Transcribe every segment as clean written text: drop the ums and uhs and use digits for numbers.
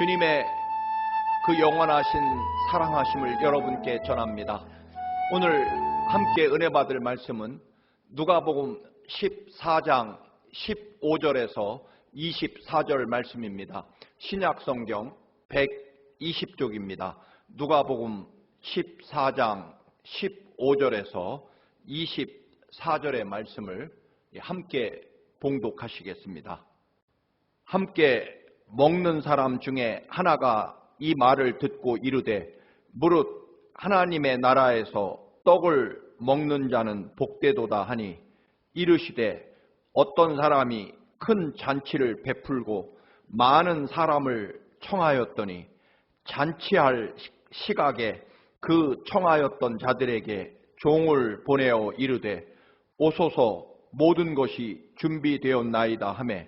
주님의 그 영원하신 사랑하심을 여러분께 전합니다. 오늘 함께 은혜 받을 말씀은 누가복음 14장 15절에서 24절 말씀입니다. 신약성경 120쪽입니다. 누가복음 14장 15절에서 24절의 말씀을 함께 봉독하시겠습니다. 함께 먹는 사람 중에 하나가 이 말을 듣고 이르되 무릇 하나님의 나라에서 떡을 먹는 자는 복되도다 하니 이르시되 어떤 사람이 큰 잔치를 베풀고 많은 사람을 청하였더니 잔치할 시각에 그 청하였던 자들에게 종을 보내어 이르되 오소서 모든 것이 준비되었나이다 하매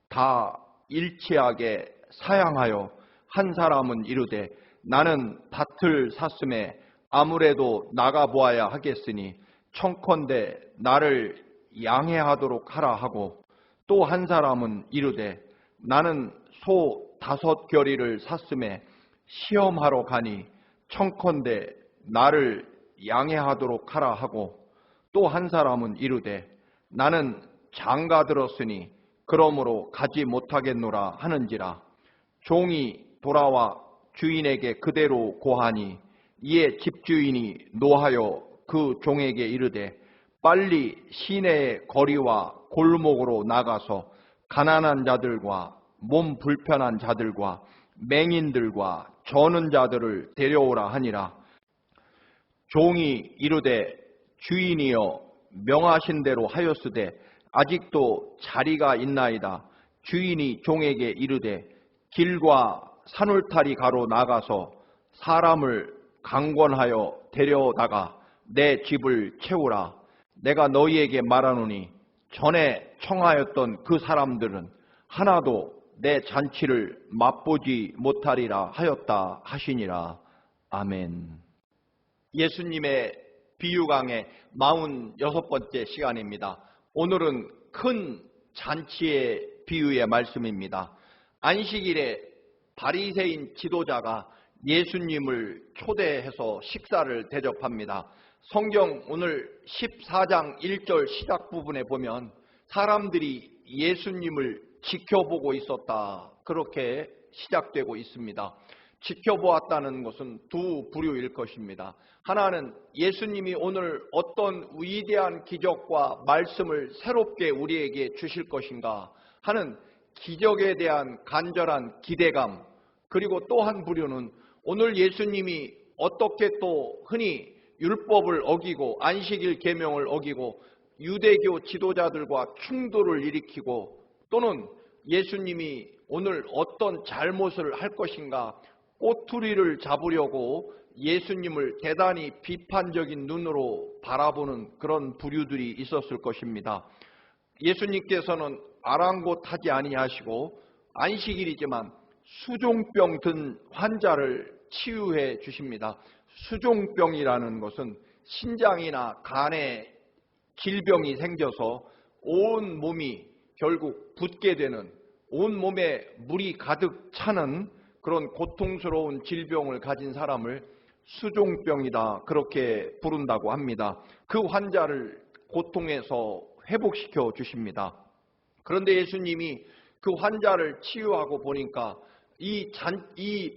다 일치하게 사양하여 한 사람은 이르되 나는 밭을 샀음에 아무래도 나가보아야 하겠으니 청컨대 나를 양해하도록 하라 하고 또 한 사람은 이르되 나는 소 5겨리를 샀음에 시험하러 가니 청컨대 나를 양해하도록 하라 하고 또 한 사람은 이르되 나는 장가 들었으니 그러므로 가지 못하겠노라 하는지라. 종이 돌아와 주인에게 그대로 고하니 이에 집주인이 노하여 그 종에게 이르되 빨리 시내의 거리와 골목으로 나가서 가난한 자들과 몸 불편한 자들과 맹인들과 저는 자들을 데려오라 하니라. 종이 이르되 주인이여 명하신 대로 하였으되 아직도 자리가 있나이다. 주인이 종에게 이르되 길과 산울타리 가로 나가서 사람을 강권하여 데려다가 내 집을 채우라. 내가 너희에게 말하노니 전에 청하였던 그 사람들은 하나도 내 잔치를 맛보지 못하리라 하였다 하시니라. 아멘. 예수님의 비유 강의 46번째 시간입니다. 오늘은 큰 잔치의 비유의 말씀입니다. 안식일에 바리새인 지도자가 예수님을 초대해서 식사를 대접합니다. 성경 오늘 14장 1절 시작 부분에 보면 사람들이 예수님을 지켜보고 있었다, 그렇게 시작되고 있습니다. 지켜보았다는 것은 두 부류일 것입니다. 하나는 예수님이 오늘 어떤 위대한 기적과 말씀을 새롭게 우리에게 주실 것인가 하는 기적에 대한 간절한 기대감, 그리고 또 한 부류는 오늘 예수님이 어떻게 또 흔히 율법을 어기고 안식일 계명을 어기고 유대교 지도자들과 충돌을 일으키고 또는 예수님이 오늘 어떤 잘못을 할 것인가 꼬투리를 잡으려고 예수님을 대단히 비판적인 눈으로 바라보는 그런 부류들이 있었을 것입니다. 예수님께서는 아랑곳하지 아니하시고 안식일이지만 수종병 든 환자를 치유해 주십니다. 수종병이라는 것은 신장이나 간에 질병이 생겨서 온 몸이 결국 붓게 되는, 온 몸에 물이 가득 차는 그런 고통스러운 질병을 가진 사람을 수종병이다, 그렇게 부른다고 합니다. 그 환자를 고통에서 회복시켜 주십니다. 그런데 예수님이 그 환자를 치유하고 보니까 이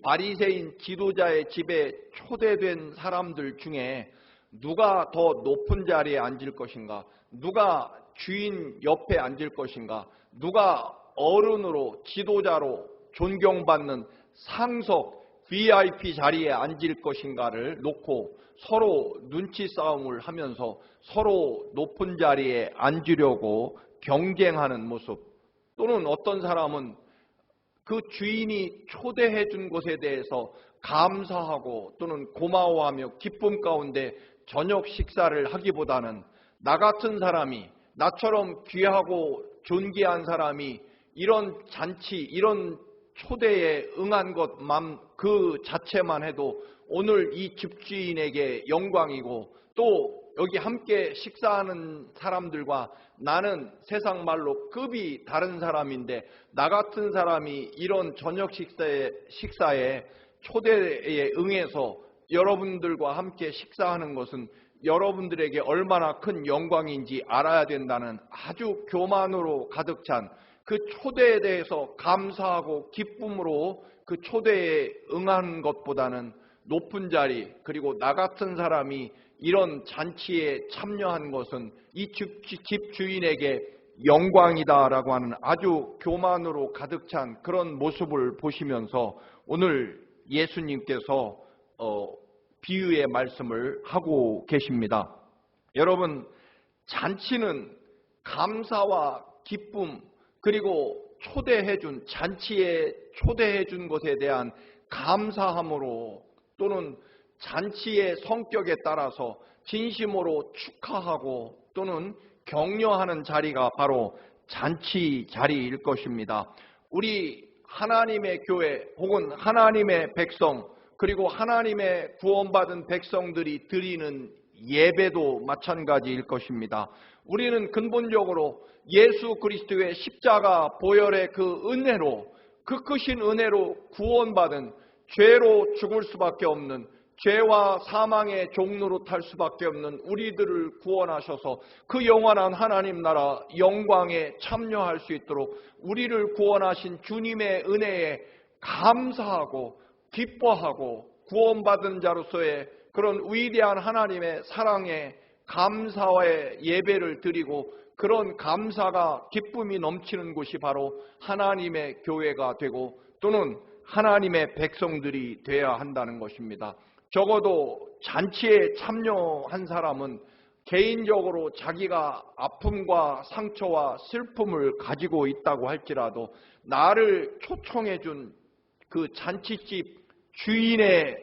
바리새인 지도자의 집에 초대된 사람들 중에 누가 더 높은 자리에 앉을 것인가, 누가 주인 옆에 앉을 것인가, 누가 어른으로 지도자로 존경받는 상석 VIP 자리에 앉을 것인가를 놓고 서로 눈치 싸움을 하면서 서로 높은 자리에 앉으려고 경쟁하는 모습, 또는 어떤 사람은 그 주인이 초대해 준 것에 대해서 감사하고 또는 고마워하며 기쁨 가운데 저녁 식사를 하기보다는 나 같은 사람이, 나처럼 귀하고 존귀한 사람이 이런 잔치, 이런 초대에 응한 것만 그 자체만 해도 오늘 이 집주인에게 영광이고 또 여기 함께 식사하는 사람들과 나는 세상 말로 급이 다른 사람인데 나 같은 사람이 이런 저녁 식사에 초대에 응해서 여러분들과 함께 식사하는 것은 여러분들에게 얼마나 큰 영광인지 알아야 된다는 아주 교만으로 가득 찬 그 초대에 대해서 감사하고 기쁨으로 그 초대에 응한 것보다는 높은 자리, 그리고 나 같은 사람이 이런 잔치에 참여한 것은 이 집 주인에게 영광이다라고 하는 아주 교만으로 가득 찬 그런 모습을 보시면서 오늘 예수님께서 비유의 말씀을 하고 계십니다. 여러분, 잔치는 감사와 기쁨, 그리고 잔치에 초대해준 것에 대한 감사함으로, 또는 잔치의 성격에 따라서 진심으로 축하하고 또는 격려하는 자리가 바로 잔치 자리일 것입니다. 우리 하나님의 교회 혹은 하나님의 백성, 그리고 하나님의 구원받은 백성들이 드리는 예배도 마찬가지일 것입니다. 우리는 근본적으로 예수 그리스도의 십자가 보혈의 그 은혜로, 그 크신 은혜로 구원받은, 죄로 죽을 수밖에 없는, 죄와 사망의 종로로 탈 수밖에 없는 우리들을 구원하셔서 그 영원한 하나님 나라 영광에 참여할 수 있도록 우리를 구원하신 주님의 은혜에 감사하고 기뻐하고 구원받은 자로서의 그런 위대한 하나님의 사랑에 감사의 예배를 드리고, 그런 감사가 기쁨이 넘치는 곳이 바로 하나님의 교회가 되고 또는 하나님의 백성들이 되어야 한다는 것입니다. 적어도 잔치에 참여한 사람은 개인적으로 자기가 아픔과 상처와 슬픔을 가지고 있다고 할지라도 나를 초청해 준 그 잔치집 주인의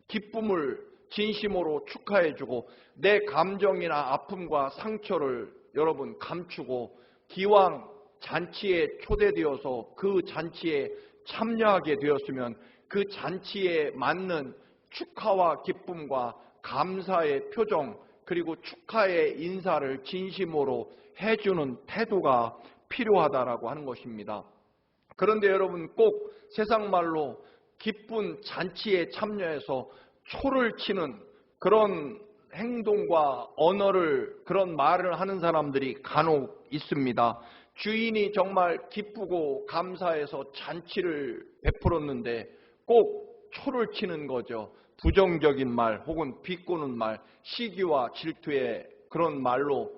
기쁨을 진심으로 축하해 주고, 내 감정이나 아픔과 상처를 여러분 감추고 기왕 잔치에 초대되어서 그 잔치에 참여하게 되었으면 그 잔치에 맞는 축하와 기쁨과 감사의 표정, 그리고 축하의 인사를 진심으로 해주는 태도가 필요하다라고 하는 것입니다. 그런데 여러분, 꼭 세상 말로 기쁜 잔치에 참여해서 초를 치는 그런 행동과 언어를, 그런 말을 하는 사람들이 간혹 있습니다. 주인이 정말 기쁘고 감사해서 잔치를 베풀었는데 꼭 초를 치는 거죠. 부정적인 말 혹은 비꼬는 말, 시기와 질투의 그런 말로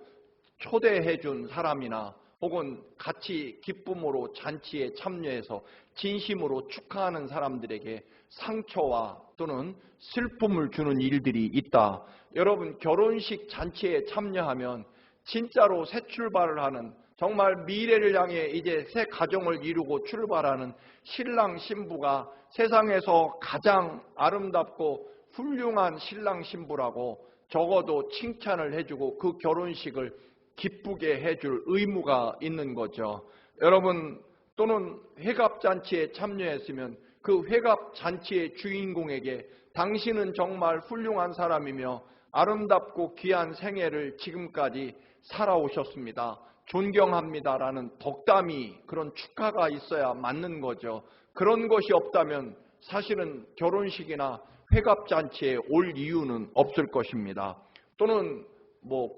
초대해 준 사람이나 혹은 같이 기쁨으로 잔치에 참여해서 진심으로 축하하는 사람들에게 상처와 또는 슬픔을 주는 일들이 있다. 여러분, 결혼식 잔치에 참여하면 진짜로 새 출발을 하는, 정말 미래를 향해 이제 새 가정을 이루고 출발하는 신랑 신부가 세상에서 가장 아름답고 훌륭한 신랑 신부라고 적어도 칭찬을 해주고 그 결혼식을 기쁘게 해줄 의무가 있는 거죠. 여러분, 또는 회갑잔치에 참여했으면 그 회갑잔치의 주인공에게 당신은 정말 훌륭한 사람이며 아름답고 귀한 생애를 지금까지 살아오셨습니다, 존경합니다라는 덕담이, 그런 축하가 있어야 맞는 거죠. 그런 것이 없다면 사실은 결혼식이나 회갑잔치에 올 이유는 없을 것입니다. 또는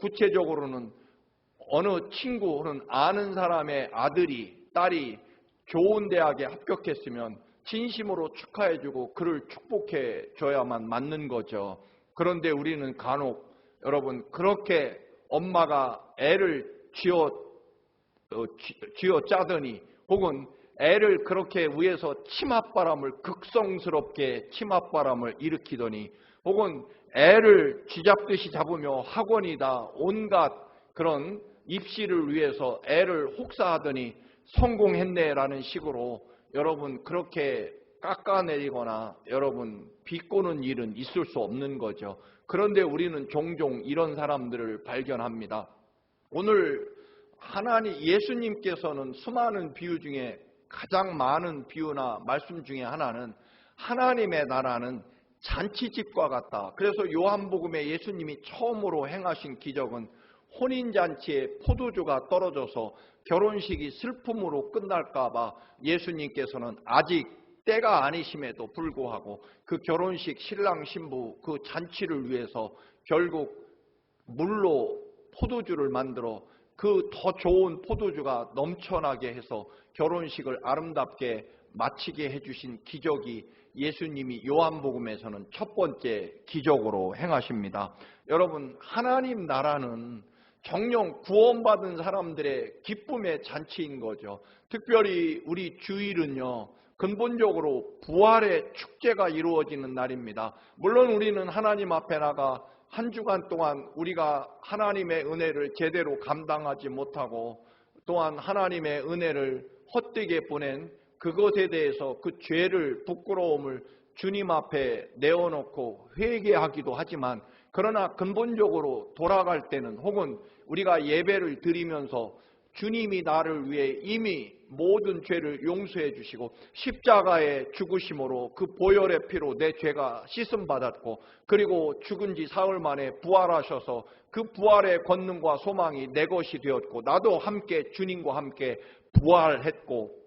구체적으로는 어느 친구는 아는 사람의 아들이, 딸이 좋은 대학에 합격했으면 진심으로 축하해주고 그를 축복해 줘야만 맞는 거죠. 그런데 우리는 간혹 여러분, 그렇게 엄마가 애를 쥐어 짜더니 혹은 애를 그렇게 위해서 극성스럽게 치맛바람을 일으키더니, 혹은 애를 쥐잡듯이 잡으며 학원이다 온갖 그런 입시를 위해서 애를 혹사하더니 성공했네라는 식으로 여러분 그렇게 깎아내리거나 여러분 비꼬는 일은 있을 수 없는 거죠. 그런데 우리는 종종 이런 사람들을 발견합니다. 오늘 예수님께서는 수많은 비유 중에 가장 많은 비유나 말씀 중에 하나는 하나님의 나라는 잔치집과 같다. 그래서 요한복음에 예수님이 처음으로 행하신 기적은 혼인잔치에 포도주가 떨어져서 결혼식이 슬픔으로 끝날까 봐 예수님께서는 아직 때가 아니심에도 불구하고 그 결혼식 신랑 신부 그 잔치를 위해서 결국 물로 포도주를 만들어 그 더 좋은 포도주가 넘쳐나게 해서 결혼식을 아름답게 마치게 해주신 기적이 예수님이 요한복음에서는 첫 번째 기적으로 행하십니다. 여러분, 하나님 나라는 정령 구원받은 사람들의 기쁨의 잔치인 거죠. 특별히 우리 주일은요, 근본적으로 부활의 축제가 이루어지는 날입니다. 물론 우리는 하나님 앞에 나가 한 주간 동안 우리가 하나님의 은혜를 제대로 감당하지 못하고 또한 하나님의 은혜를 헛되게 보낸 그것에 대해서 그 죄를, 부끄러움을 주님 앞에 내어놓고 회개하기도 하지만, 그러나 근본적으로 돌아갈 때는 혹은 우리가 예배를 드리면서 주님이 나를 위해 이미 모든 죄를 용서해 주시고 십자가의 죽으심으로 그 보혈의 피로 내 죄가 씻음받았고, 그리고 죽은 지 사흘 만에 부활하셔서 그 부활의 권능과 소망이 내 것이 되었고, 나도 함께 주님과 함께 부활했고,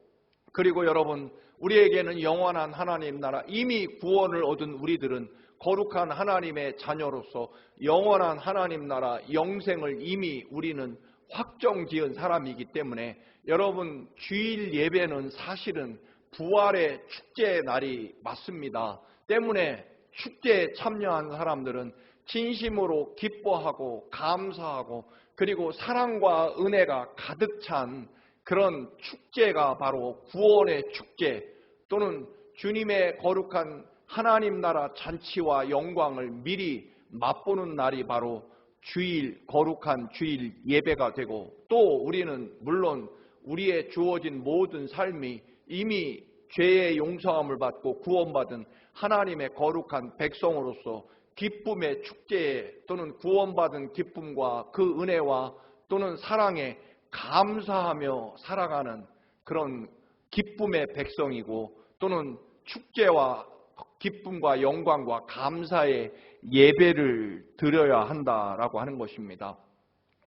그리고 여러분, 우리에게는 영원한 하나님 나라, 이미 구원을 얻은 우리들은 거룩한 하나님의 자녀로서 영원한 하나님 나라 영생을 이미 우리는 확정지은 사람이기 때문에, 여러분, 주일 예배는 사실은 부활의 축제의 날이 맞습니다. 때문에 축제에 참여한 사람들은 진심으로 기뻐하고 감사하고 그리고 사랑과 은혜가 가득 찬 그런 축제가 바로 구원의 축제, 또는 주님의 거룩한 하나님 나라 잔치와 영광을 미리 맛보는 날이 바로 주일, 거룩한 주일 예배가 되고, 또 우리는 물론 우리의 주어진 모든 삶이 이미 죄의 용서함을 받고 구원받은 하나님의 거룩한 백성으로서 기쁨의 축제에, 또는 구원받은 기쁨과 그 은혜와 또는 사랑에 감사하며 살아가는 그런 기쁨의 백성이고, 또는 축제와 기쁨과 영광과 감사의 예배를 드려야 한다라고 하는 것입니다.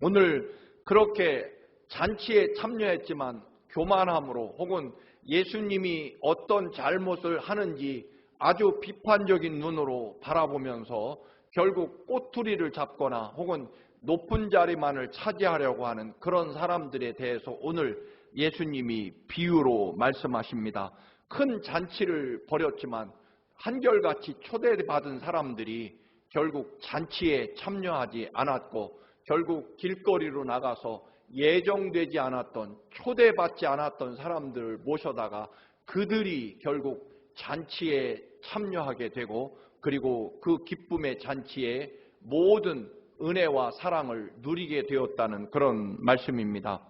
오늘 그렇게 잔치에 참여했지만 교만함으로 혹은 예수님이 어떤 잘못을 하는지 아주 비판적인 눈으로 바라보면서 결국 꼬투리를 잡거나 혹은 높은 자리만을 차지하려고 하는 그런 사람들에 대해서 오늘 예수님이 비유로 말씀하십니다. 큰 잔치를 벌였지만 한결같이 초대받은 사람들이 결국 잔치에 참여하지 않았고, 결국 길거리로 나가서 예정되지 않았던, 초대받지 않았던 사람들을 모셔다가 그들이 결국 잔치에 참여하게 되고, 그리고 그 기쁨의 잔치에 모든 은혜와 사랑을 누리게 되었다는 그런 말씀입니다.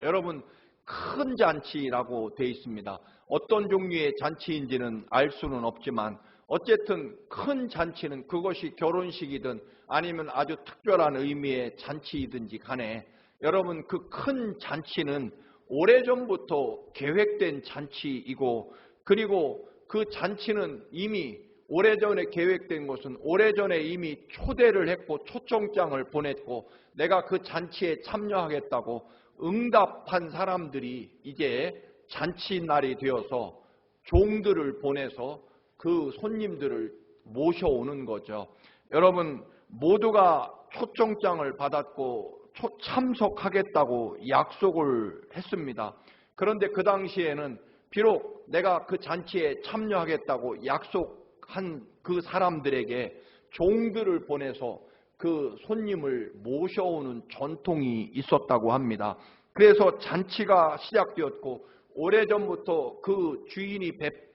여러분, 큰 잔치라고 되어 있습니다. 어떤 종류의 잔치인지는 알 수는 없지만 어쨌든 큰 잔치는 그것이 결혼식이든 아니면 아주 특별한 의미의 잔치이든지 간에, 여러분, 그 큰 잔치는 오래전부터 계획된 잔치이고, 그리고 그 잔치는 이미 오래전에 계획된 것은 오래전에 이미 초대를 했고 초청장을 보냈고 내가 그 잔치에 참여하겠다고 응답한 사람들이 이제 잔치날이 되어서 종들을 보내서 그 손님들을 모셔오는 거죠. 여러분, 모두가 초청장을 받았고 참석하겠다고 약속을 했습니다. 그런데 그 당시에는 비록 내가 그 잔치에 참여하겠다고 약속한 그 사람들에게 종들을 보내서 그 손님을 모셔오는 전통이 있었다고 합니다. 그래서 잔치가 시작되었고 오래전부터 그 주인이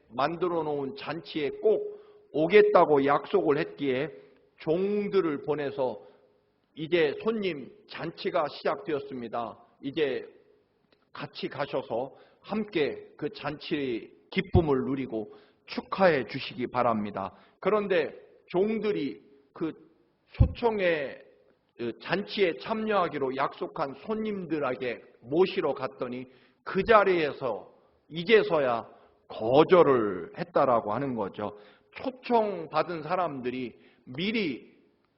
만들어 놓은 잔치에 꼭 오겠다고 약속을 했기에 종들을 보내서 이제 손님 잔치가 시작되었습니다. 이제 같이 가셔서 함께 그 잔치의 기쁨을 누리고 축하해 주시기 바랍니다. 그런데 종들이 그 초청의 잔치에 참여하기로 약속한 손님들에게 모시러 갔더니 그 자리에서 이제서야 거절을 했다라고 하는 거죠. 초청받은 사람들이 미리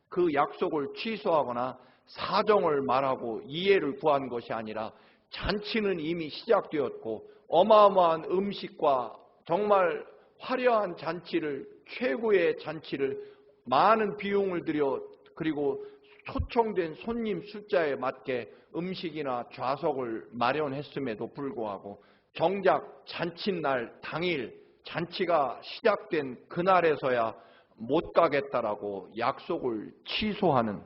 그 약속을 취소하거나 사정을 말하고 이해를 구한 것이 아니라 잔치는 이미 시작되었고 어마어마한 음식과 정말 화려한 잔치를, 최고의 잔치를 많은 비용을 들여, 그리고 초청된 손님 숫자에 맞게 음식이나 좌석을 마련했음에도 불구하고 정작 잔칫날 당일 잔치가 시작된 그날에서야 못 가겠다라고 약속을 취소하는,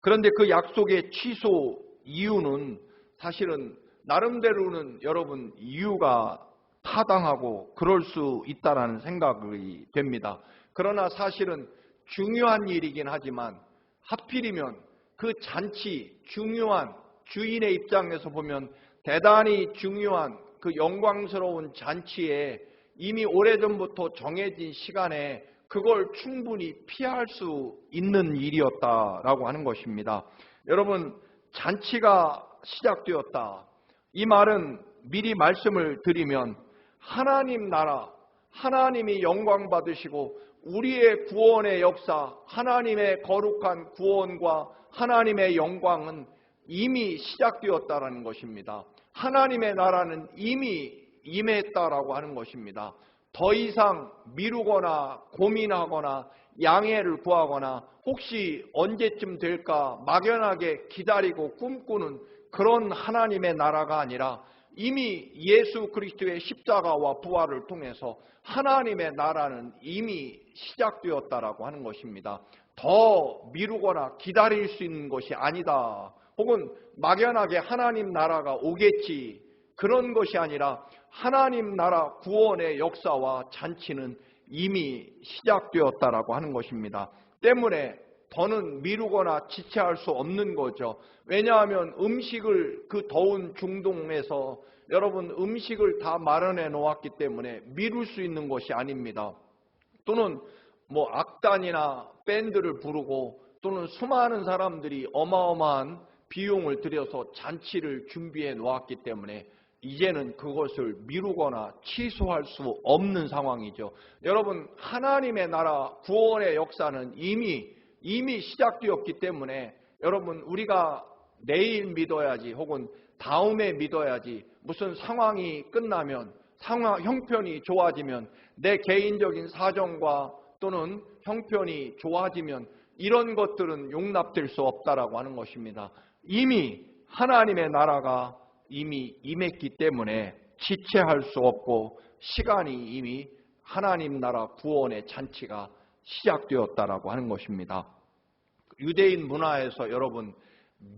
그런데 그 약속의 취소 이유는 사실은 나름대로는 여러분 이유가 타당하고 그럴 수 있다라는 생각이 됩니다. 그러나 사실은 중요한 일이긴 하지만 하필이면 그 잔치, 중요한, 주인의 입장에서 보면 대단히 중요한 그 영광스러운 잔치에 이미 오래전부터 정해진 시간에 그걸 충분히 피할 수 있는 일이었다라고 하는 것입니다. 여러분, 잔치가 시작되었다. 이 말은 미리 말씀을 드리면 하나님 나라, 하나님이 영광 받으시고 우리의 구원의 역사, 하나님의 거룩한 구원과 하나님의 영광은 이미 시작되었다라는 것입니다. 하나님의 나라는 이미 임했다라고 하는 것입니다. 더 이상 미루거나 고민하거나 양해를 구하거나 혹시 언제쯤 될까 막연하게 기다리고 꿈꾸는 그런 하나님의 나라가 아니라 이미 예수 그리스도의 십자가와 부활을 통해서 하나님의 나라는 이미 시작되었다라고 하는 것입니다. 더 미루거나 기다릴 수 있는 것이 아니다. 혹은 막연하게 하나님 나라가 오겠지, 그런 것이 아니라 하나님 나라 구원의 역사와 잔치는 이미 시작되었다라고 하는 것입니다. 때문에 더는 미루거나 지체할 수 없는 거죠. 왜냐하면 음식을, 그 더운 중동에서 여러분 음식을 다 마련해 놓았기 때문에 미룰 수 있는 것이 아닙니다. 또는 뭐 악단이나 밴드를 부르고 또는 수많은 사람들이 어마어마한 비용을 들여서 잔치를 준비해 놓았기 때문에 이제는 그것을 미루거나 취소할 수 없는 상황이죠. 여러분, 하나님의 나라 구원의 역사는 이미 시작되었기 때문에 여러분, 우리가 내일 믿어야지 혹은 다음에 믿어야지, 무슨 상황이 끝나면, 형편이 좋아지면, 내 개인적인 사정과 또는 형편이 좋아지면 이런 것들은 용납될 수 없다라고 하는 것입니다. 이미 하나님의 나라가 이미 임했기 때문에 지체할 수 없고 시간이 이미 하나님 나라 구원의 잔치가 시작되었다라고 하는 것입니다. 유대인 문화에서 여러분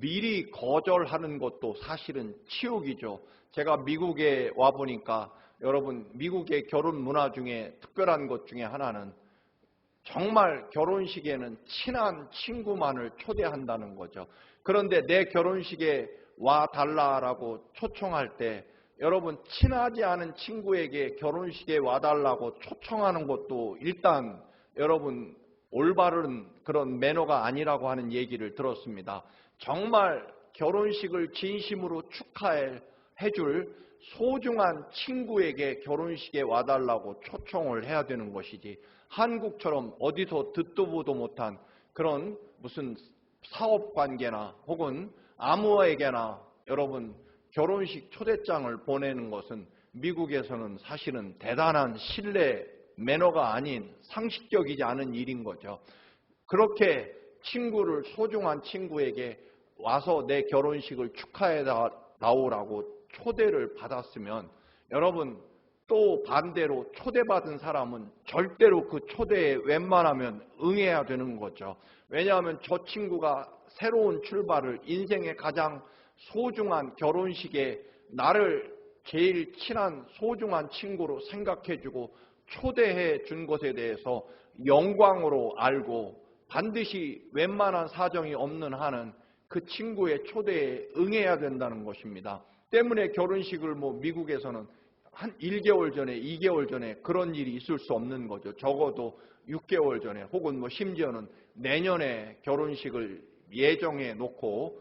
미리 거절하는 것도 사실은 치욕이죠. 제가 미국에 와보니까 여러분 미국의 결혼 문화 중에 특별한 것 중에 하나는 정말 결혼식에는 친한 친구만을 초대한다는 거죠. 그런데 내 결혼식에 와달라라고 초청할 때 여러분 친하지 않은 친구에게 결혼식에 와달라고 초청하는 것도 일단 여러분 올바른 그런 매너가 아니라고 하는 얘기를 들었습니다. 정말 결혼식을 진심으로 축하해줄 소중한 친구에게 결혼식에 와달라고 초청을 해야 되는 것이지, 한국처럼 어디서 듣도 보도 못한 그런 무슨 사업관계나 혹은 아무에게나 여러분 결혼식 초대장을 보내는 것은 미국에서는 사실은 대단한 신뢰, 매너가 아닌 상식적이지 않은 일인 거죠. 그렇게 친구를, 소중한 친구에게 와서 내 결혼식을 축하해 나오라고 초대를 받았으면 여러분 또 반대로 초대받은 사람은 절대로 그 초대에 웬만하면 응해야 되는 거죠. 왜냐하면 저 친구가 새로운 출발을, 인생의 가장 소중한 결혼식에 나를 제일 친한 소중한 친구로 생각해주고 초대해 준 것에 대해서 영광으로 알고 반드시 웬만한 사정이 없는 한은 그 친구의 초대에 응해야 된다는 것입니다. 때문에 결혼식을 미국에서는 한 1개월 전에, 2개월 전에 그런 일이 있을 수 없는 거죠. 적어도 6개월 전에 혹은 심지어는 내년에 결혼식을 예정해 놓고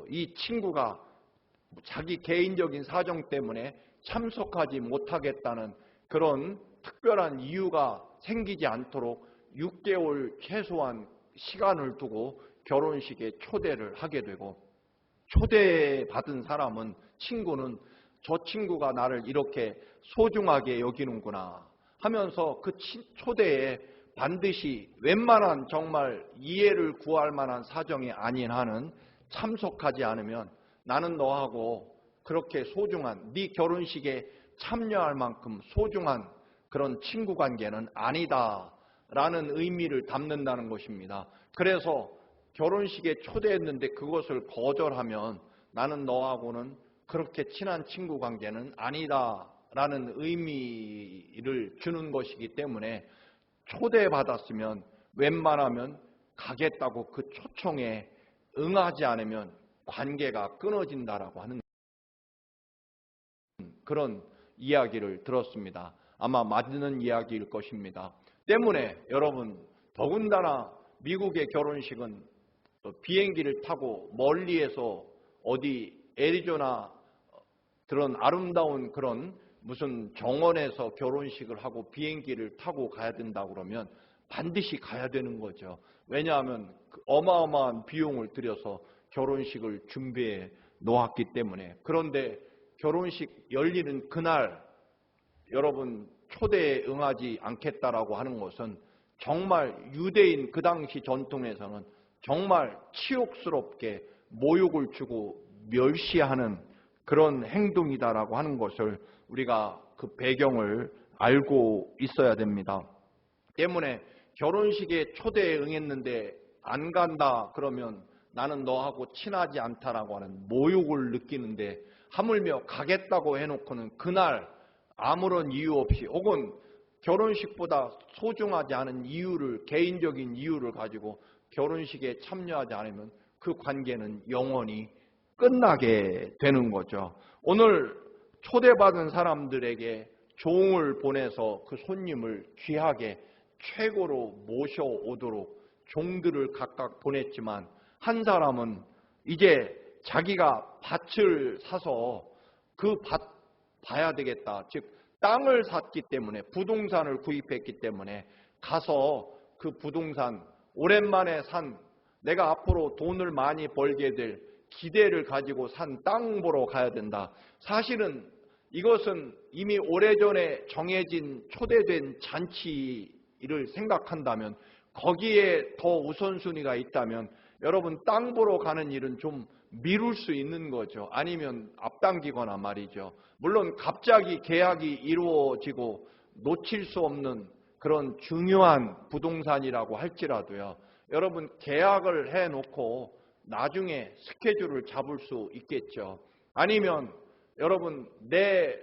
이 친구가 자기 개인적인 사정 때문에 참석하지 못하겠다는 그런 특별한 이유가 생기지 않도록 6개월 최소한 시간을 두고 결혼식에 초대를 하게 되고, 초대받은 사람은, 친구는 저 친구가 나를 이렇게 소중하게 여기는구나 하면서 그 초대에 반드시 웬만한 정말 이해를 구할 만한 사정이 아닌 한은 참석하지 않으면 나는 너하고 그렇게 소중한, 네 결혼식에 참여할 만큼 소중한 그런 친구 관계는 아니다 라는 의미를 담는다는 것입니다. 그래서 결혼식에 초대했는데 그것을 거절하면 나는 너하고는 그렇게 친한 친구 관계는 아니다 라는 의미를 주는 것이기 때문에, 초대받았으면 웬만하면 가겠다고 그 초청에 응하지 않으면 관계가 끊어진다라고 하는 그런 이야기를 들었습니다. 아마 맞는 이야기일 것입니다. 때문에 여러분, 더군다나 미국의 결혼식은 비행기를 타고 멀리에서 어디 애리조나 그런 아름다운 그런 무슨 정원에서 결혼식을 하고 비행기를 타고 가야 된다고 그러면 반드시 가야 되는 거죠. 왜냐하면 어마어마한 비용을 들여서 결혼식을 준비해 놓았기 때문에. 그런데 결혼식 열리는 그날 여러분 초대에 응하지 않겠다라고 하는 것은 정말 유대인 그 당시 전통에서는 정말 치욕스럽게 모욕을 주고 멸시하는 그런 행동이다라고 하는 것을 우리가 그 배경을 알고 있어야 됩니다. 때문에 결혼식에 초대에 응했는데 안 간다 그러면 나는 너하고 친하지 않다라고 하는 모욕을 느끼는데, 하물며 가겠다고 해놓고는 그날 아무런 이유 없이 혹은 결혼식보다 소중하지 않은 이유를, 개인적인 이유를 가지고 결혼식에 참여하지 않으면 그 관계는 영원히 끝나게 되는 거죠. 오늘 초대받은 사람들에게 종을 보내서 그 손님을 귀하게 최고로 모셔오도록 종들을 각각 보냈지만, 한 사람은 이제 자기가 밭을 사서 그 밭 봐야 되겠다. 즉 땅을 샀기 때문에, 부동산을 구입했기 때문에 가서 그 부동산, 오랜만에 산, 내가 앞으로 돈을 많이 벌게 될 기대를 가지고 산 땅 보러 가야 된다. 사실은 이것은 이미 오래전에 정해진 초대된 잔치를 생각한다면, 거기에 더 우선순위가 있다면 여러분 땅 보러 가는 일은 좀 미룰 수 있는 거죠. 아니면 앞당기거나 말이죠. 물론 갑자기 계약이 이루어지고 놓칠 수 없는 그런 중요한 부동산이라고 할지라도요, 여러분 계약을 해놓고 나중에 스케줄을 잡을 수 있겠죠. 아니면 여러분 내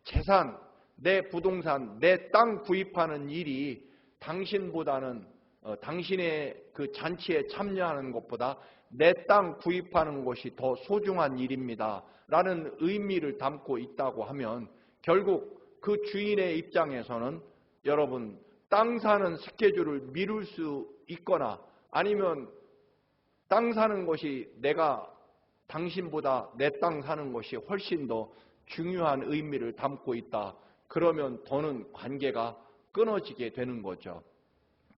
재산, 내 부동산, 내 땅 구입하는 일이 당신보다는 당신의 그 잔치에 참여하는 것보다 내 땅 구입하는 것이 더 소중한 일입니다 라는 의미를 담고 있다고 하면, 결국 그 주인의 입장에서는 여러분 땅 사는 스케줄을 미룰 수 있거나, 아니면 땅 사는 것이 내가 당신보다 내 땅 사는 것이 훨씬 더 중요한 의미를 담고 있다. 그러면 더는 관계가 끊어지게 되는 거죠.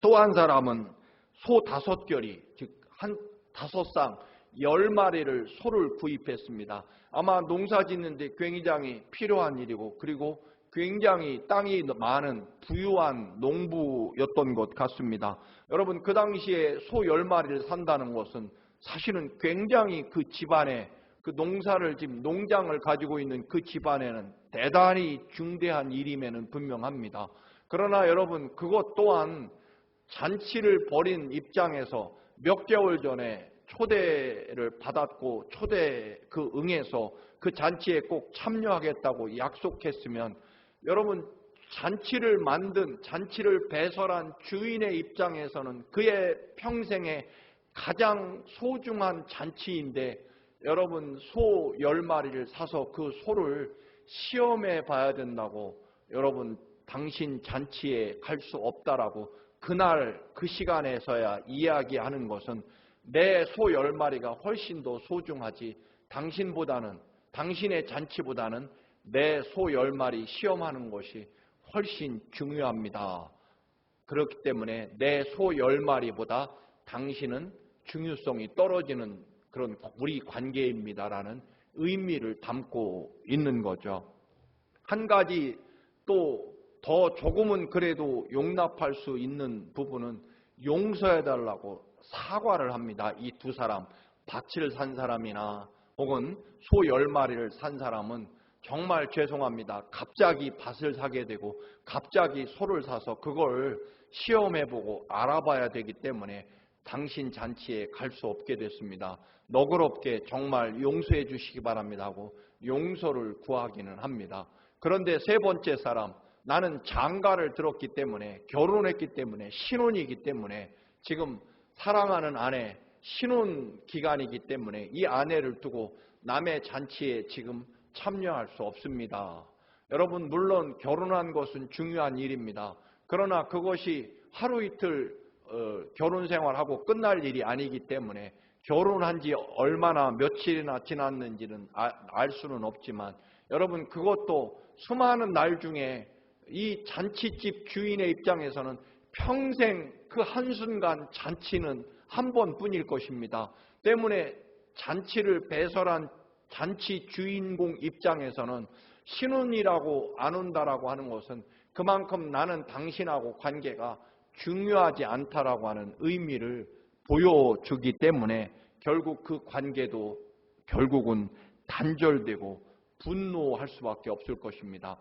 또 한 사람은 소 5결이, 즉 한 5쌍 10마리를 소를 구입했습니다. 아마 농사 짓는데 굉장히 필요한 일이고, 그리고 굉장히 땅이 많은 부유한 농부였던 것 같습니다. 여러분 그 당시에 소 10마리를 산다는 것은 사실은 굉장히 그 집안에, 그 농사를 지금 농장을 가지고 있는 그 집안에는 대단히 중대한 일임에는 분명합니다. 그러나 여러분 그것 또한 잔치를 벌인 입장에서 몇 개월 전에 초대를 받았고 초대 그 응해서 그 잔치에 꼭 참여하겠다고 약속했으면, 여러분 잔치를 만든, 잔치를 배설한 주인의 입장에서는 그의 평생에 가장 소중한 잔치인데, 여러분 소 10마리를 사서 그 소를 시험해 봐야 된다고, 여러분 당신 잔치에 갈 수 없다라고 그날 그 시간에서야 이야기하는 것은, 내 소 10마리가 훨씬 더 소중하지, 당신보다는, 당신의 잔치보다는 내 소 10마리 시험하는 것이 훨씬 중요합니다 그렇기 때문에 내 소 10마리보다 당신은 중요성이 떨어지는 그런 우리 관계입니다라는 의미를 담고 있는 거죠. 한 가지 또 더 조금은 그래도 용납할 수 있는 부분은 용서해달라고 사과를 합니다. 이 두 사람, 밭을 산 사람이나 혹은 소 10마리를 산 사람은 정말 죄송합니다. 갑자기 밭을 사게 되고 갑자기 소를 사서 그걸 시험해보고 알아봐야 되기 때문에 당신 잔치에 갈 수 없게 됐습니다. 너그럽게 정말 용서해 주시기 바랍니다 하고 용서를 구하기는 합니다. 그런데 세 번째 사람, 나는 장가를 들었기 때문에, 결혼했기 때문에, 신혼이기 때문에, 지금 사랑하는 아내, 신혼 기간이기 때문에 이 아내를 두고 남의 잔치에 지금 참여할 수 없습니다. 여러분, 물론 결혼한 것은 중요한 일입니다. 그러나 그것이 하루 이틀 결혼 생활하고 끝날 일이 아니기 때문에 결혼한 지 얼마나 며칠이나 지났는지는 알 수는 없지만, 여러분, 그것도 수많은 날 중에 이 잔치집 주인의 입장에서는 평생 그 한순간 잔치는 한 번뿐일 것입니다. 때문에 잔치를 배설한 잔치 주인공 입장에서는 신혼이라고 안 온다라고 하는 것은 그만큼 나는 당신하고 관계가 중요하지 않다라고 하는 의미를 보여주기 때문에 결국 그 관계도 결국은 단절되고 분노할 수밖에 없을 것입니다.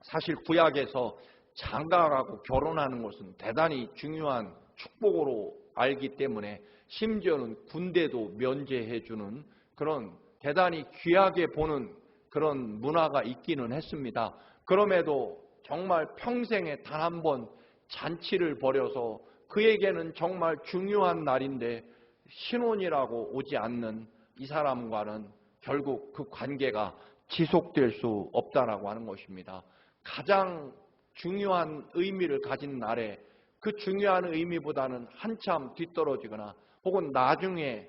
사실 구약에서 장가가고 결혼하는 것은 대단히 중요한 축복으로 알기 때문에 심지어는 군대도 면제해주는 그런 대단히 귀하게 보는 그런 문화가 있기는 했습니다. 그럼에도 정말 평생에 단 한 번 잔치를 벌여서 그에게는 정말 중요한 날인데 신혼이라고 오지 않는 이 사람과는 결국 그 관계가 지속될 수 없다라고 하는 것입니다. 가장 중요한 의미를 가진 날에 그 중요한 의미보다는 한참 뒤떨어지거나 혹은 나중에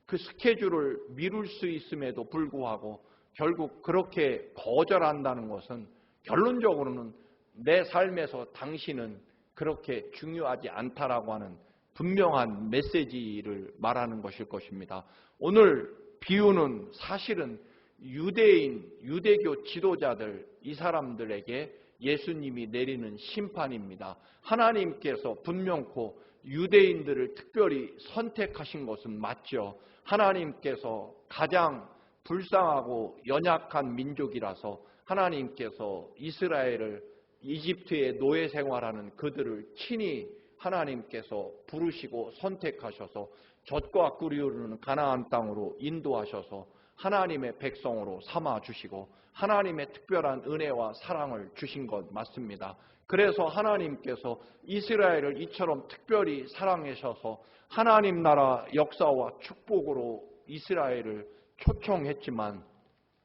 그 스케줄을 미룰 수 있음에도 불구하고 결국 그렇게 거절한다는 것은 결론적으로는 내 삶에서 당신은 그렇게 중요하지 않다라고 하는 분명한 메시지를 말하는 것일 것입니다. 오늘 비유는 사실은 유대교 지도자들, 이 사람들에게 예수님이 내리는 심판입니다. 하나님께서 분명코 유대인들을 특별히 선택하신 것은 맞죠. 하나님께서 가장 불쌍하고 연약한 민족이라서 하나님께서 이스라엘을 이집트의 노예 생활하는 그들을 친히 하나님께서 부르시고 선택하셔서 젖과 꿀이 흐르는 가나안 땅으로 인도하셔서 하나님의 백성으로 삼아주시고 하나님의 특별한 은혜와 사랑을 주신 것 맞습니다. 그래서 하나님께서 이스라엘을 이처럼 특별히 사랑하셔서 하나님 나라 역사와 축복으로 이스라엘을 초청했지만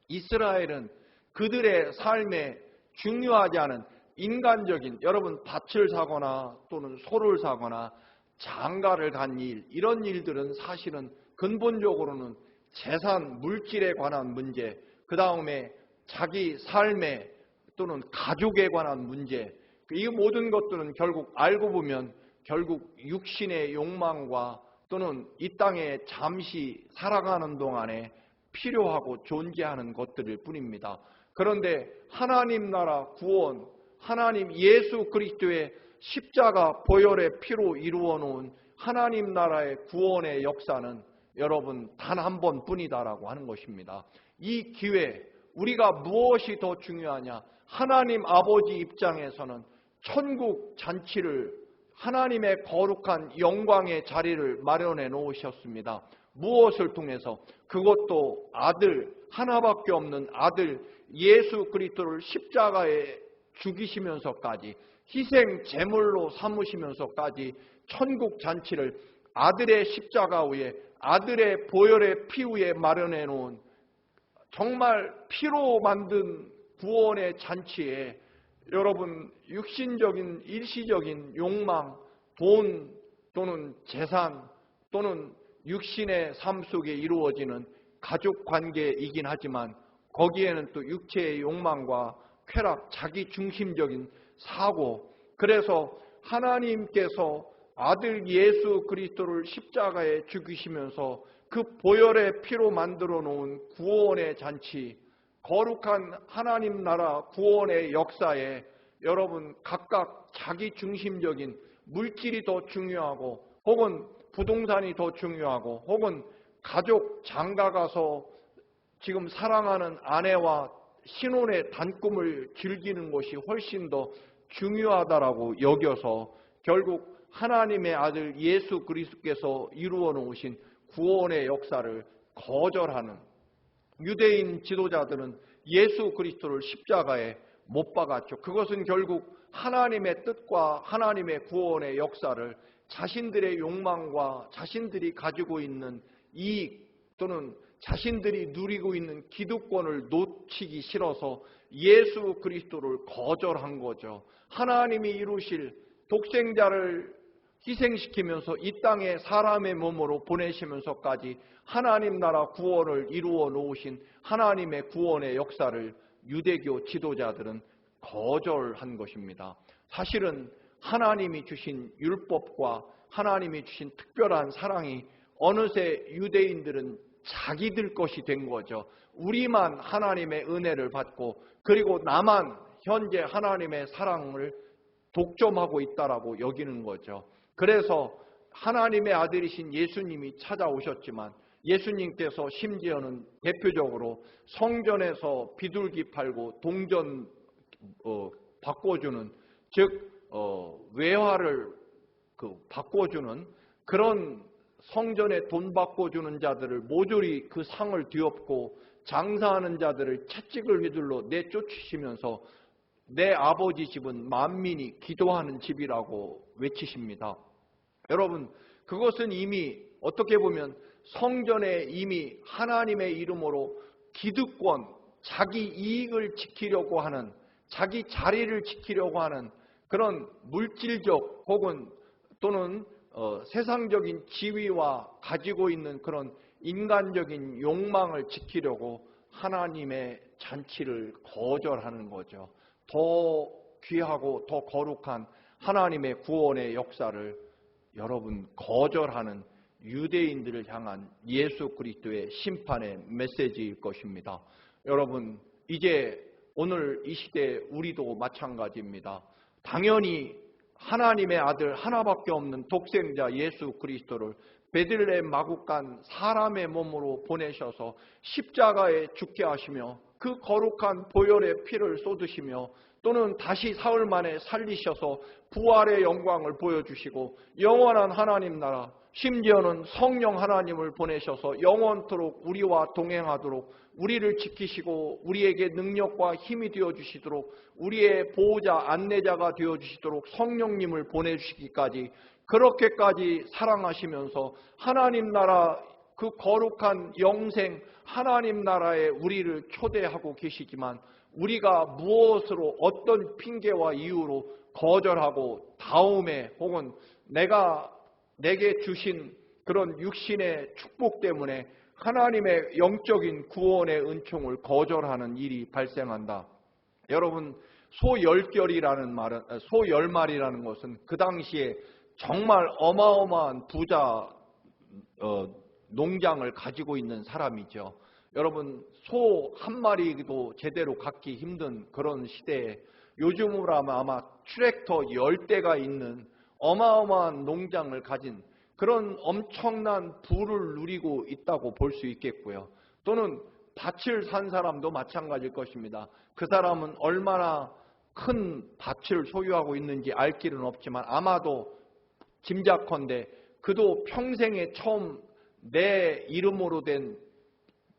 이스라엘은 그들의 삶에 중요하지 않은 인간적인, 여러분 밭을 사거나 또는 소를 사거나 장가를 간 일, 이런 일들은 사실은 근본적으로는 재산, 물질에 관한 문제, 그 다음에 자기 삶에 또는 가족에 관한 문제, 이 모든 것들은 결국 알고 보면 결국 육신의 욕망과 또는 이 땅에 잠시 살아가는 동안에 필요하고 존재하는 것들일 뿐입니다. 그런데 하나님 나라 구원, 하나님 예수 그리스도의 십자가 보혈의 피로 이루어 놓은 하나님 나라의 구원의 역사는 여러분 단 한 번뿐이다라고 하는 것입니다. 이 기회, 우리가 무엇이 더 중요하냐? 하나님 아버지 입장에서는 천국 잔치를, 하나님의 거룩한 영광의 자리를 마련해 놓으셨습니다. 무엇을 통해서? 그것도 아들, 하나밖에 없는 아들 예수 그리스도를 십자가에 죽이시면서까지, 희생 제물로 삼으시면서까지 천국 잔치를 아들의 십자가 위에, 아들의 보혈의 피 위에 마련해 놓은 정말 피로 만든 구원의 잔치에 여러분 육신적인 일시적인 욕망, 돈 또는 재산 또는 육신의 삶 속에 이루어지는 가족 관계이긴 하지만 거기에는 또 육체의 욕망과 쾌락, 자기 중심적인 사고, 그래서 하나님께서 아들 예수 그리스도를 십자가에 죽이시면서 그 보혈의 피로 만들어 놓은 구원의 잔치, 거룩한 하나님 나라 구원의 역사에 여러분 각각 자기 중심적인 물질이 더 중요하고 혹은 부동산이 더 중요하고 혹은 가족 장가 가서 지금 사랑하는 아내와 신혼의 단꿈을 즐기는 것이 훨씬 더 중요하다라고 여겨서 결국 하나님의 아들 예수 그리스도께서 이루어 놓으신 구원의 역사를 거절하는 유대인 지도자들은 예수 그리스도를 십자가에 못 박았죠. 그것은 결국 하나님의 뜻과 하나님의 구원의 역사를 자신들의 욕망과 자신들이 가지고 있는 이익 또는 자신들이 누리고 있는 기득권을 놓치기 싫어서 예수 그리스도를 거절한 거죠. 하나님이 이루실 독생자를 희생시키면서 이 땅에 사람의 몸으로 보내시면서까지 하나님 나라 구원을 이루어 놓으신 하나님의 구원의 역사를 유대교 지도자들은 거절한 것입니다. 사실은 하나님이 주신 율법과 하나님이 주신 특별한 사랑이 어느새 유대인들은 자기들 것이 된 거죠. 우리만 하나님의 은혜를 받고 그리고 나만 현재 하나님의 사랑을 독점하고 있다라고 여기는 거죠. 그래서 하나님의 아들이신 예수님이 찾아오셨지만 예수님께서 심지어는 대표적으로 성전에서 비둘기 팔고 동전 바꿔주는 즉 외화를 바꿔주는 그런 성전에 돈 바꿔주는 자들을 모조리 그 상을 뒤엎고 장사하는 자들을 채찍을 휘둘러 내쫓으시면서 내 아버지 집은 만민이 기도하는 집이라고 외치십니다. 여러분, 그것은 이미 어떻게 보면 성전에 이미 하나님의 이름으로 기득권, 자기 이익을 지키려고 하는, 자기 자리를 지키려고 하는 그런 물질적 혹은 또는 세상적인 지위와 가지고 있는 그런 인간적인 욕망을 지키려고 하나님의 잔치를 거절하는 거죠. 더 귀하고 더 거룩한 하나님의 구원의 역사를 여러분 거절하는 유대인들을 향한 예수 그리스도의 심판의 메시지일 것입니다. 여러분, 이제 오늘 이 시대에 우리도 마찬가지입니다. 당연히 하나님의 아들 하나밖에 없는 독생자 예수 그리스도를 베들레헴 마국간 사람의 몸으로 보내셔서 십자가에 죽게 하시며 그 거룩한 보혈의 피를 쏟으시며 또는 다시 사흘 만에 살리셔서 부활의 영광을 보여주시고 영원한 하나님 나라 심지어는 성령 하나님을 보내셔서 영원토록 우리와 동행하도록 우리를 지키시고 우리에게 능력과 힘이 되어주시도록 우리의 보호자 안내자가 되어주시도록 성령님을 보내주시기까지 그렇게까지 사랑하시면서 하나님 나라 그 거룩한 영생 하나님 나라에 우리를 초대하고 계시지만 우리가 무엇으로 어떤 핑계와 이유로 거절하고 다음에 혹은 내게 주신 그런 육신의 축복 때문에 하나님의 영적인 구원의 은총을 거절하는 일이 발생한다. 여러분, 소열말이라는 것은 그 당시에 정말 어마어마한 부자 농장을 가지고 있는 사람이죠. 여러분, 소 한 마리도 제대로 갖기 힘든 그런 시대에 요즘으로 하면 아마 트랙터 10대가 있는 어마어마한 농장을 가진 그런 엄청난 부를 누리고 있다고 볼 수 있겠고요. 또는 밭을 산 사람도 마찬가지일 것입니다. 그 사람은 얼마나 큰 밭을 소유하고 있는지 알 길은 없지만 아마도 짐작컨대 그도 평생에 처음 내 이름으로 된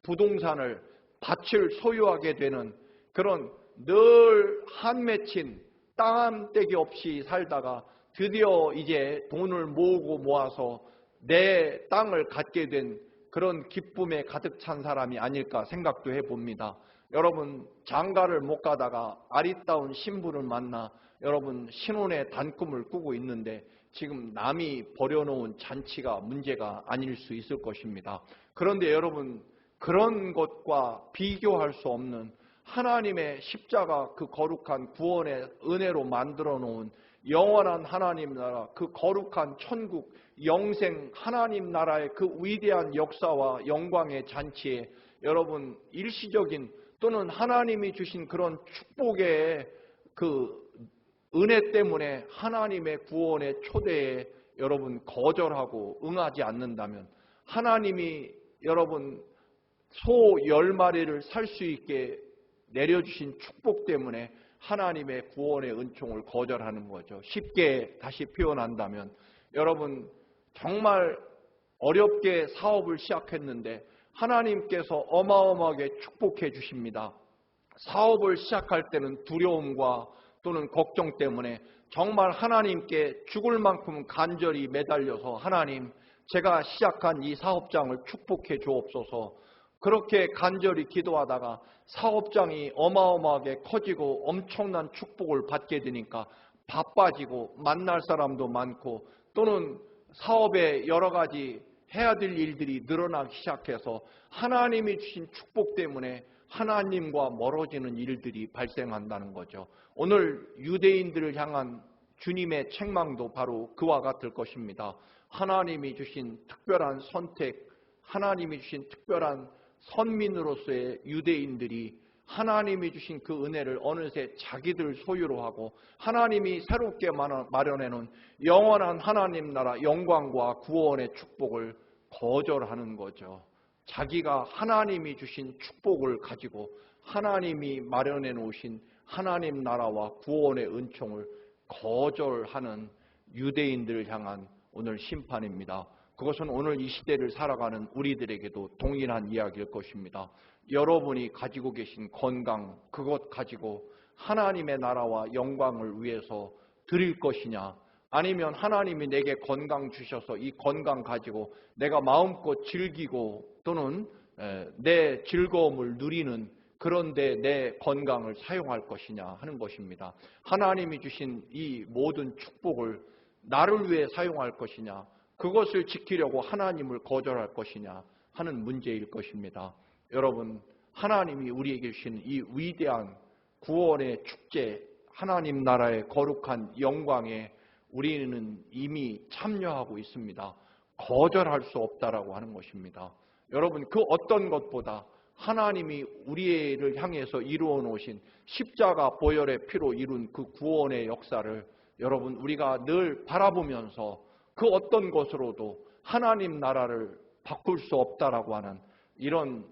부동산을 밭을 소유하게 되는 그런 늘 한 맺힌 땅 한 떼기 없이 살다가 드디어 이제 돈을 모아서 내 땅을 갖게 된 그런 기쁨에 가득 찬 사람이 아닐까 생각도 해봅니다. 여러분, 장가를 못 가다가 아리따운 신부를 만나 여러분 신혼의 단꿈을 꾸고 있는데 지금 남이 버려놓은 잔치가 문제가 아닐 수 있을 것입니다. 그런데 여러분, 그런 것과 비교할 수 없는 하나님의 십자가 그 거룩한 구원의 은혜로 만들어 놓은 영원한 하나님 나라, 그 거룩한 천국, 영생 하나님 나라의 그 위대한 역사와 영광의 잔치에 여러분 일시적인 또는 하나님이 주신 그런 축복의 그 은혜 때문에 하나님의 구원의 초대에 여러분 거절하고 응하지 않는다면, 하나님이 여러분 소 10마리를 살 수 있게 내려주신 축복 때문에 하나님의 구원의 은총을 거절하는 거죠. 쉽게 다시 표현한다면, 여러분 정말 어렵게 사업을 시작했는데 하나님께서 어마어마하게 축복해 주십니다. 사업을 시작할 때는 두려움과 또는 걱정 때문에 정말 하나님께 죽을 만큼 간절히 매달려서, 하나님, 제가 시작한 이 사업장을 축복해 주옵소서, 그렇게 간절히 기도하다가 사업장이 어마어마하게 커지고 엄청난 축복을 받게 되니까 바빠지고 만날 사람도 많고 또는 사업에 여러 가지 해야 될 일들이 늘어나기 시작해서 하나님이 주신 축복 때문에 하나님과 멀어지는 일들이 발생한다는 거죠. 오늘 유대인들을 향한 주님의 책망도 바로 그와 같을 것입니다. 하나님이 주신 특별한 선택, 하나님이 주신 특별한 선민으로서의 유대인들이 하나님이 주신 그 은혜를 어느새 자기들 소유로 하고 하나님이 새롭게 마련해놓은 영원한 하나님 나라 영광과 구원의 축복을 거절하는 거죠. 자기가 하나님이 주신 축복을 가지고 하나님이 마련해 놓으신 하나님 나라와 구원의 은총을 거절하는 유대인들을 향한 오늘 심판입니다. 그것은 오늘 이 시대를 살아가는 우리들에게도 동일한 이야기일 것입니다. 여러분이 가지고 계신 건강, 그것 가지고 하나님의 나라와 영광을 위해서 드릴 것이냐, 아니면 하나님이 내게 건강 주셔서 이 건강 가지고 내가 마음껏 즐기고 또는 내 즐거움을 누리는 그런데 내 건강을 사용할 것이냐 하는 것입니다. 하나님이 주신 이 모든 축복을 나를 위해 사용할 것이냐, 그것을 지키려고 하나님을 거절할 것이냐 하는 문제일 것입니다. 여러분, 하나님이 우리에게 주신 이 위대한 구원의 축제, 하나님 나라의 거룩한 영광에 우리는 이미 참여하고 있습니다. 거절할 수 없다라고 하는 것입니다. 여러분, 그 어떤 것보다 하나님이 우리를 향해서 이루어 놓으신 십자가 보혈의 피로 이룬 그 구원의 역사를 여러분 우리가 늘 바라보면서 그 어떤 것으로도 하나님 나라를 바꿀 수 없다라고 하는 이런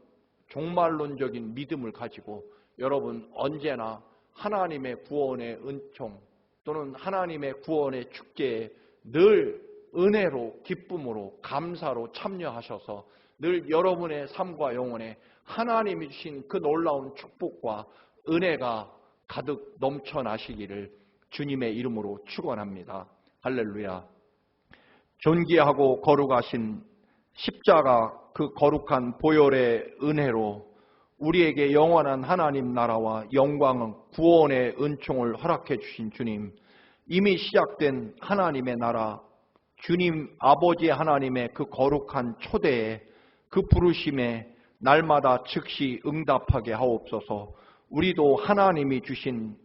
종말론적인 믿음을 가지고 여러분 언제나 하나님의 구원의 은총 또는 하나님의 구원의 축제에 늘 은혜로 기쁨으로 감사로 참여하셔서 늘 여러분의 삶과 영혼에 하나님이 주신 그 놀라운 축복과 은혜가 가득 넘쳐나시기를 주님의 이름으로 축원합니다. 할렐루야. 존귀하고 거룩하신 십자가 그 거룩한 보혈의 은혜로 우리에게 영원한 하나님 나라와 영광은 구원의 은총을 허락해 주신 주님, 이미 시작된 하나님의 나라, 주님 아버지 하나님의 그 거룩한 초대에 그 부르심에 날마다 즉시 응답하게 하옵소서. 우리도 하나님이 주신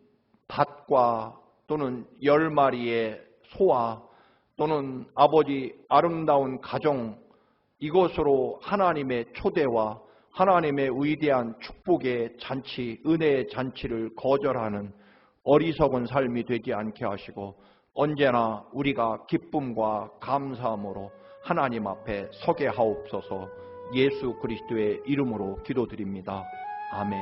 밭과 또는 10마리의 소와 또는 아버지 아름다운 가정, 이것으로 하나님의 초대와 하나님의 위대한 축복의 잔치, 은혜의 잔치를 거절하는 어리석은 삶이 되지 않게 하시고 언제나 우리가 기쁨과 감사함으로 하나님 앞에 서게 하옵소서. 예수 그리스도의 이름으로 기도드립니다. 아멘.